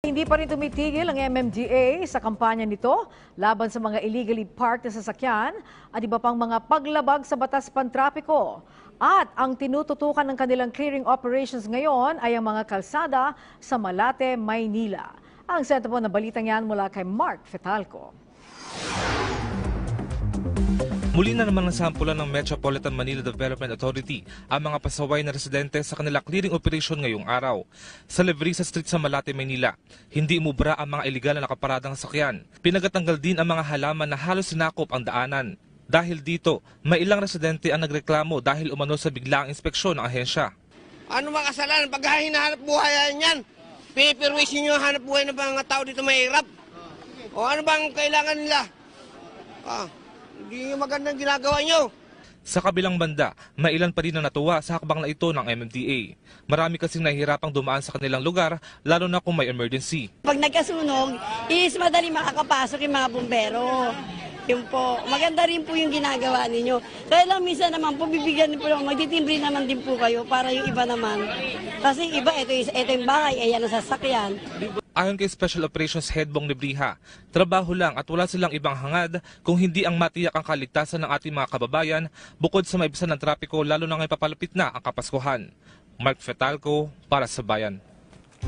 Hindi pa rin tumitigil ang MMDA sa kampanya nito laban sa mga illegally parked na sasakyan at iba pang mga paglabag sa batas pantrapiko. At ang tinututukan ng kanilang clearing operations ngayon ay ang mga kalsada sa Malate, Maynila. Ang sento po na balitang yan mula kay Mark Fetalco. Muli na naman nasampulan ng Metropolitan Manila Development Authority ang mga pasaway na residente sa kanila clearing operation ngayong araw. Sa Leverisa Street sa Malate, Maynila, hindi umubra ang mga iligal na nakaparadang sakyan. Pinagatanggal din ang mga halaman na halos sinakop ang daanan. Dahil dito, may ilang residente ang nagreklamo dahil umano sa biglaang inspeksyon ng ahensya. Ano ba kasalanan? Pag hinahanap buhay yan, pipirwisin nyo hanap buhay ng mga tao dito mahirap. O ano bang kailangan nila? Hindi magandang ginagawa nyo. Sa kabilang banda, may ilan pa rin na natuwa sa hakbang na ito ng MMDA. Marami kasing nahihirapang dumaan sa kanilang lugar, lalo na kung may emergency. Pag nagkasunog, is madali makakapasok yung mga bumbero. Yun po, maganda rin po yung ginagawa ninyo. Kaya lang minsan naman po, bibigyan po, magtitimbre naman din po kayo para yung iba naman. Kasi iba, ito yung bahay, ayan ang sasakyan. Ayon kay Special Operations Head Bong Libriha, trabaho lang at wala silang ibang hangad kung hindi ang matiyak ang kaligtasan ng ating mga kababayan bukod sa maibisan ng trapiko lalo na ngayong papalapit na ang Kapaskuhan. Mark Fetalco para sa Bayan.